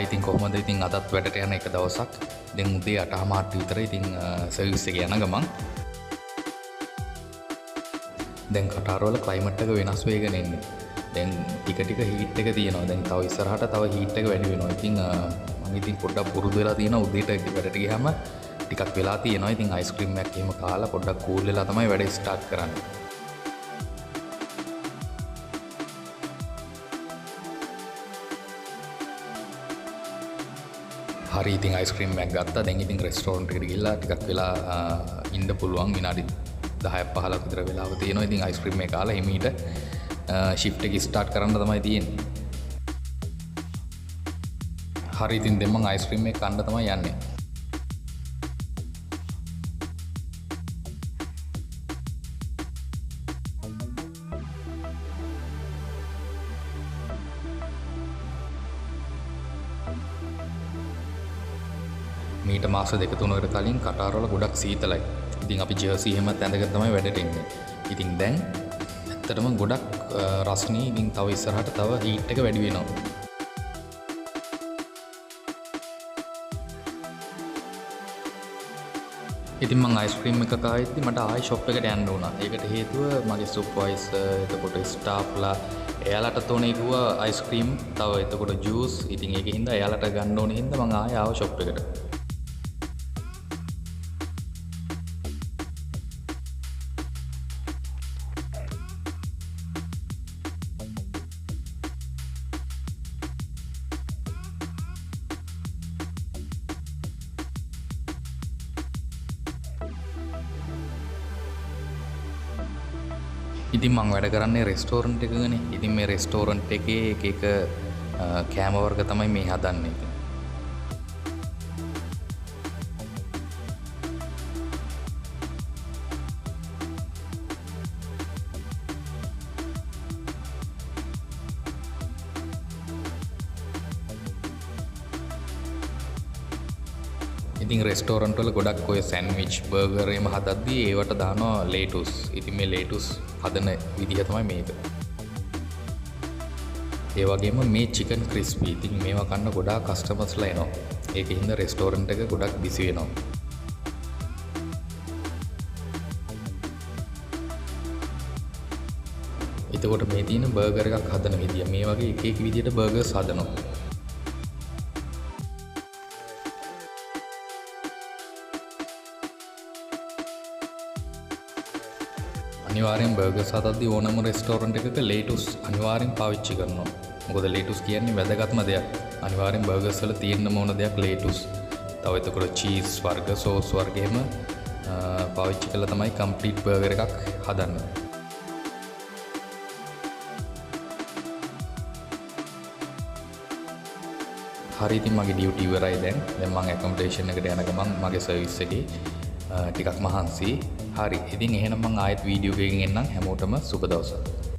ඉතින් කොහොමද ඉතින් අදත් වැඩට යන එක දවසක් දැන් උදේ 8:00 විතර ඉතින් සර්විස් එක යන ගමන් දැන් කටාරවල ක්ලයිමේට් එක වෙනස් වෙගෙන එන්නේ. දැන් ටික ටික හීට් එක තියෙනවා. දැන් තව ඉස්සරහට තව හීට් එක වැඩි වෙනවා. ඉතින් මම ඉතින් පොඩ්ඩක් පුරුදු වෙලා තියෙනවා උදේට වැඩට ගියාම ටිකක් වෙලා තියෙනවා. ඉතින් අයිස්ක්‍රීම් එකක් එහෙම කාලා පොඩ්ඩක් කූල් වෙලා තමයි වැඩ ස්ටාර්ට් කරන්නේ. හරි ඉතින් අයිස්ක්‍රීම් එකක් ගත්තා. දැන් ඉතින් රෙස්ටෝරන්ට් එකට ගිහලා ටිකක් වෙලා ඉන්න පුළුවන්. විනාඩි 10ක් 15ක් විතර වෙලාව තියෙනවා. ඉතින් අයිස්ක්‍රීම් එක කාලා හිමීට ෂිෆ්ට් එක ස්ටාර්ට් කරන්න තමයි තියෙන්නේ. හරි ඉතින් දැන් මම අයිස්ක්‍රීම් එක කන්න තමයි යන්නේ. මීට මාස 2-3කට කලින් කටාරවල ගොඩක් සීතලයි. ඉතින් අපි ජර්සි එහෙමත් ඇඳගෙන තමයි වැඩට එන්නේ. ඉතින් දැන් ඇත්තටම ගොඩක් රස්නී. ඉතින් තව ඉස්සරහට තව හීට් එක වැඩි වෙනවා. ඉතින් මම අයිස්ක්‍රීම් එක කායිද්දි මට ආයෙ ෂොප් එකට යන්න වුණා. ඒකට හේතුව මගේ සුපර්වයිසර් එතකොට ස්ටාෆ්ලා එයාලට තෝනේ කිව්වා අයිස්ක්‍රීම් තව එතකොට ජූස්. ඉතින් ඒකෙන් හින්දා එයාලට ගන්න ඕනේ හින්දා මම ආයෙ ආව ෂොප් එකට. ඉතින් මම වැඩ කරන්නේ රෙස්ටෝරන්ට් එකකනේ. ඉතින් මේ රෙස්ටෝරන්ට් එකේ එක කෑම වර්ග තමයි මේ හදන්නේ. ඉතින් රෙස්ටෝරන්ට් වල ගොඩක් ඔය සෑන්ඩ්විච් බර්ගර් එහෙම හදද්දී ඒවට දානවා ලේටුස්. ඉතින් මේ ලේටුස් හදන විදිහ තමයි මේක. ඒ වගේම මේ චිකන් ක්‍රිස්පි. ඉතින් මේවා කන්න ගොඩාක් කස්ටමර්ස්ලා එනවා. ඒකෙන් හින්දා රෙස්ටෝරන්ට් එක ගොඩක් බිසි වෙනවා. එතකොට මේ තියෙන බර්ගර් එකක් හදන විදිය මේ වගේ එක එක විදියට බර්ගර්ස් හදනවා. අනිවාර්යෙන් බර්ගර්ස් හදද්දී ඕනම රෙස්ටෝරන්ට් එකක ලේටුස් අනිවාර්යෙන් පාවිච්චි කරනවා. මොකද ලේටුස් කියන්නේ වැදගත්ම දෙයක්. අනිවාර්යෙන් බර්ගර්ස් වල තියෙන්නම ඕන දෙයක් ලේටුස්. තව එතකොට චීස් වර්ග, සෝස් වර්ග එහෙම පාවිච්චි කළා තමයි කම්ප්ලීට් බර්ගර් එකක් හදන්නේ. හරි ඉතින් මගේ ඩියුටි ඉවරයි දැන්. දැන් මම ඇකොමඩේෂන් එකට යන ගමන් මගේ සර්විස් එකේ ටිකක් මහන්සි. හරි ඉතින් එහෙනම් මම ආයෙත් වීඩියෝ එකකින් එන්නම්. හැමෝටම සුබ දවසක්.